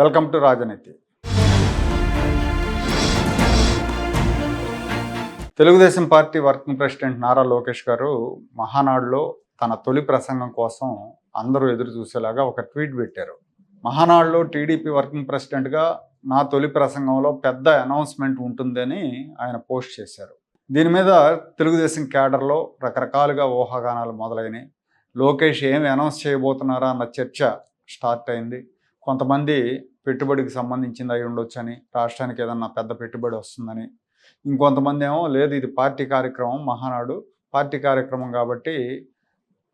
Welcome to రాజనీతి. Telugu Desam party working president Nara Lokesh గారు మహానాడులో తన తొలి ప్రసంగం కోసం అందరూ ఎదురు చూసేలాగా ఒక ట్వీట్ పెట్టారు. మహానాడులో టీడీపీ వర్కింగ్ ప్రెసిడెంట్గా నా తొలి ప్రసంగంలో పెద్ద అనౌన్స్మెంట్ ఉంటుందని ఆయన పోస్ట్ చేశారు. దీని మీద తెలుగుదేశం క్యాడర్లో రకరకాలుగా ఊహాగానాలు మొదలైనవి. లోకేష్ ఏమి అనౌన్స్ చేయబోతున్నారా అన్న చర్చ స్టార్ట్ అయింది. కొంతమంది పెట్టుబడికి సంబంధించింది అయి ఉండొచ్చని, రాష్ట్రానికి ఏదన్నా పెద్ద పెట్టుబడి వస్తుందని, ఇంకొంతమంది ఏమో లేదు ఇది పార్టీ కార్యక్రమం, మహానాడు పార్టీ కార్యక్రమం కాబట్టి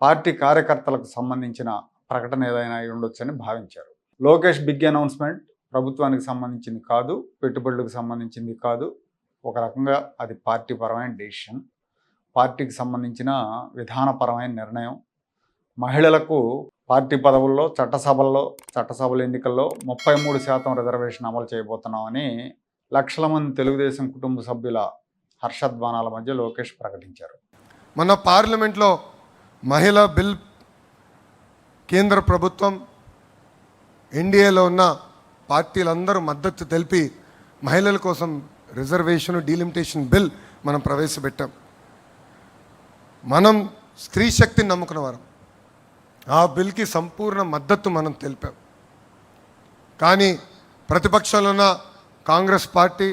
పార్టీ కార్యకర్తలకు సంబంధించిన ప్రకటన ఏదైనా అయి ఉండొచ్చని భావించారు. లోకేష్ బిగ్ అనౌన్స్మెంట్ ప్రభుత్వానికి సంబంధించింది కాదు, పెట్టుబడులకు సంబంధించింది కాదు. ఒక రకంగా అది పార్టీ పరమైన డెసిషన్, పార్టీకి సంబంధించిన విధానపరమైన నిర్ణయం. మహిళలకు పార్టీ పదవుల్లో చట్టసభల ఎన్నికల్లో 33% రిజర్వేషన్ అమలు చేయబోతున్నామని లక్షల మంది తెలుగుదేశం కుటుంబ సభ్యుల హర్షధ్వానాల మధ్య లోకేష్ ప్రకటించారు. మన పార్లమెంట్లో మహిళా బిల్ కేంద్ర ప్రభుత్వం, ఎన్డీఏలో ఉన్న పార్టీలందరూ మద్దతు తెలిపి మహిళల కోసం రిజర్వేషన్ డీలిమిటేషన్ బిల్ మనం ప్రవేశపెట్టాం. మనం స్త్రీ శక్తిని నమ్ముకున్నవారం. ఆ బిల్కి సంపూర్ణ మద్దతు మనం తెలిపాం. కానీ ప్రతిపక్షంలో ఉన్న కాంగ్రెస్ పార్టీ,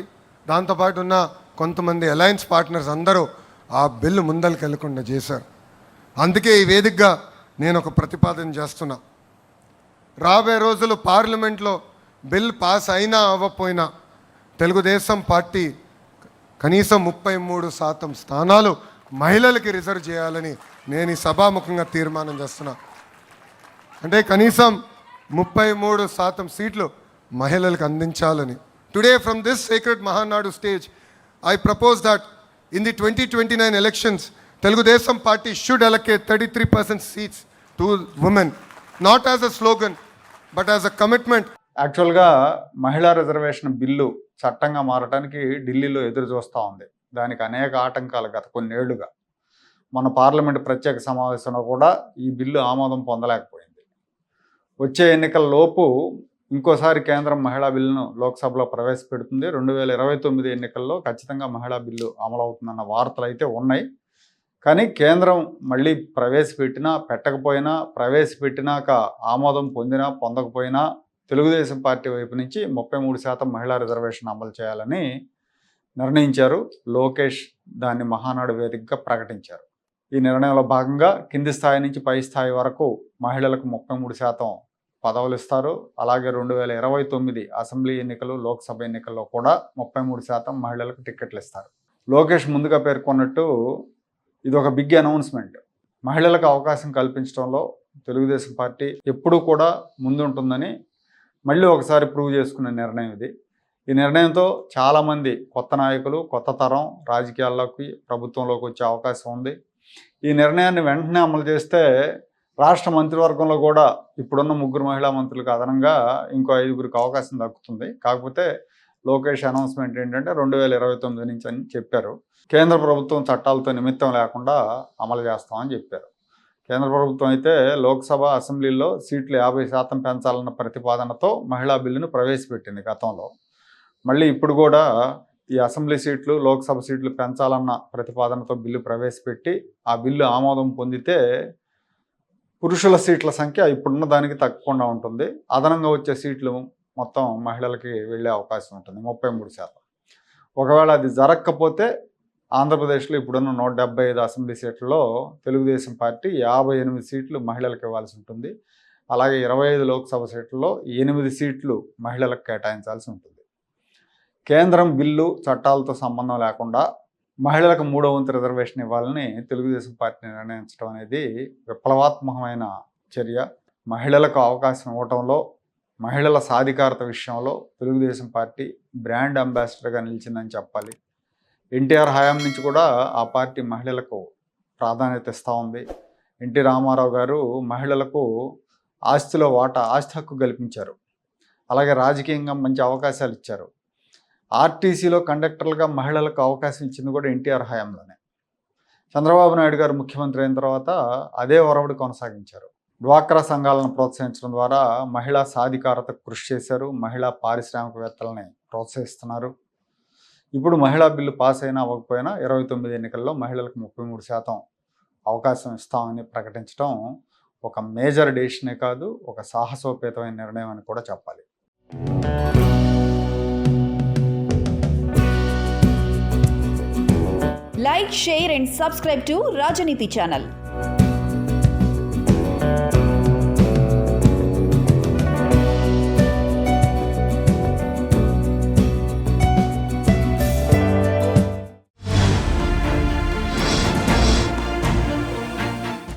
దాంతోపాటు ఉన్న కొంతమంది అలయన్స్ పార్ట్నర్స్ అందరూ ఆ బిల్లు ముందరికి వెళ్లకుండా చేశారు. అందుకే ఈ వేదికగా నేను ఒక ప్రతిపాదన చేస్తున్నా. రాబోయే రోజులు పార్లమెంట్లో బిల్ పాస్ అయినా అవ్వకపోయినా తెలుగుదేశం పార్టీ కనీసం 33% స్థానాలు మహిళలకి రిజర్వ్ చేయాలని నేను ఈ సభాముఖంగా తీర్మానం చేస్తున్నా. అంటే కనీసం 33% సీట్లు మహిళలకు అందించాలని. Today from this sacred Mahanadu stage I propose that in the 2029 elections Telugu Desam party should allocate 33% seats to women, not as a slogan but as a commitment. యాక్చువల్గా మహిళా రిజర్వేషన్ బిల్లు చట్టంగా మారడానికి ఢిల్లీలో ఎదురు చూస్తూ ఉంది. దానికి అనేక ఆటంకాలు గత కొన్నేళ్లుగా. మన పార్లమెంటు ప్రత్యేక సమావేశంలో కూడా ఈ బిల్లు ఆమోదం పొందలేకపోయింది. వచ్చే ఎన్నికల లోపు ఇంకోసారి కేంద్రం మహిళా బిల్లును లోక్సభలో ప్రవేశపెడుతుంది. 2029 ఎన్నికల్లో ఖచ్చితంగా మహిళా బిల్లు అమలవుతుందన్న వార్తలు అయితే ఉన్నాయి. కానీ కేంద్రం మళ్ళీ ప్రవేశపెట్టినా పెట్టకపోయినా, ప్రవేశపెట్టినాక ఆమోదం పొందినా పొందకపోయినా తెలుగుదేశం పార్టీ వైపు నుంచి 33% మహిళా రిజర్వేషన్ అమలు చేయాలని నిర్ణయించారు. లోకేష్ దాన్ని మహానాడు వేదికగా ప్రకటించారు. ఈ నిర్ణయంలో భాగంగా కింది స్థాయి నుంచి పై స్థాయి వరకు మహిళలకు 33% పదవులు ఇస్తారు. అలాగే 2029 అసెంబ్లీ ఎన్నికలు, లోక్సభ ఎన్నికల్లో కూడా 33% మహిళలకు టిక్కెట్లు ఇస్తారు. లోకేష్ ముందుగా పేర్కొన్నట్టు ఇది ఒక బిగ్ అనౌన్స్మెంట్. మహిళలకు అవకాశం కల్పించడంలో తెలుగుదేశం పార్టీ ఎప్పుడూ కూడా ముందుంటుందని మళ్ళీ ఒకసారి ప్రూవ్ చేసుకునే నిర్ణయం ఇది. ఈ నిర్ణయంతో చాలామంది కొత్త నాయకులు, కొత్త తరం రాజకీయాల్లోకి, ప్రభుత్వంలోకి వచ్చే అవకాశం ఉంది. ఈ నిర్ణయాన్ని వెంటనే అమలు చేస్తే రాష్ట్ర మంత్రివర్గంలో కూడా ఇప్పుడున్న 3 మహిళా మంత్రులకు అదనంగా ఇంకో 5గురికి అవకాశం దక్కుతుంది. కాకపోతే లోకేష్ అనౌన్స్మెంట్ ఏంటంటే 2029 నుంచి అని చెప్పారు. కేంద్ర ప్రభుత్వం చట్టాలతో నిమిత్తం లేకుండా అమలు చేస్తామని చెప్పారు. కేంద్ర ప్రభుత్వం అయితే లోక్సభ, అసెంబ్లీలో సీట్లు 50% పెంచాలన్న ప్రతిపాదనతో మహిళా బిల్లును ప్రవేశపెట్టింది గతంలో. మళ్ళీ ఇప్పుడు కూడా ఈ అసెంబ్లీ సీట్లు, లోక్సభ సీట్లు పెంచాలన్న ప్రతిపాదనతో బిల్లు ప్రవేశపెట్టి ఆ బిల్లు ఆమోదం పొందితే పురుషుల సీట్ల సంఖ్య ఇప్పుడున్న దానికి తగ్గకుండా ఉంటుంది. అదనంగా వచ్చే సీట్లు మొత్తం మహిళలకి వెళ్ళే అవకాశం ఉంటుంది, 33%. ఒకవేళ అది జరగకపోతే ఆంధ్రప్రదేశ్లో ఇప్పుడున్న 175 అసెంబ్లీ సీట్లలో తెలుగుదేశం పార్టీ 58 సీట్లు మహిళలకు ఇవ్వాల్సి ఉంటుంది. అలాగే 25 లోక్సభ సీట్లలో 8 సీట్లు మహిళలకు కేటాయించాల్సి ఉంటుంది. కేంద్రం బిల్లు, చట్టాలతో సంబంధం లేకుండా మహిళలకు 3వ వంతు రిజర్వేషన్ ఇవ్వాలని తెలుగుదేశం పార్టీ నిర్ణయించడం అనేది విప్లవాత్మకమైన చర్య. మహిళలకు అవకాశం ఇవ్వటంలో, మహిళల సాధికారత విషయంలో తెలుగుదేశం పార్టీ బ్రాండ్ అంబాసిడర్గా నిలిచిందని చెప్పాలి. ఎన్టీఆర్ హయాం నుంచి కూడా ఆ పార్టీ మహిళలకు ప్రాధాన్యత ఇస్తూ ఉంది. ఎన్టీ రామారావు గారు మహిళలకు ఆస్తిలో ఆస్తి హక్కు కల్పించారు. అలాగే రాజకీయంగా మంచి అవకాశాలు ఇచ్చారు. ఆర్టీసీలో కండక్టర్లుగా మహిళలకు అవకాశం ఇచ్చింది కూడా ఎన్టీఆర్ హయాంలోనే. చంద్రబాబు నాయుడు గారు ముఖ్యమంత్రి అయిన తర్వాత అదే ఒరవడి కొనసాగించారు. డ్వాక్రా సంఘాలను ప్రోత్సహించడం ద్వారా మహిళా సాధికారతకు కృషి చేశారు. మహిళా పారిశ్రామికవేత్తలని ప్రోత్సహిస్తున్నారు. ఇప్పుడు మహిళా బిల్లు పాస్ అయినా అవ్వకపోయినా 29 ఎన్నికల్లో మహిళలకు 33% అవకాశం ఇస్తామని ప్రకటించడం ఒక మేజర్ డెసిషనే కాదు, ఒక సాహసోపేతమైన నిర్ణయం అని కూడా చెప్పాలి. Like, share and subscribe to Rajaniti channel.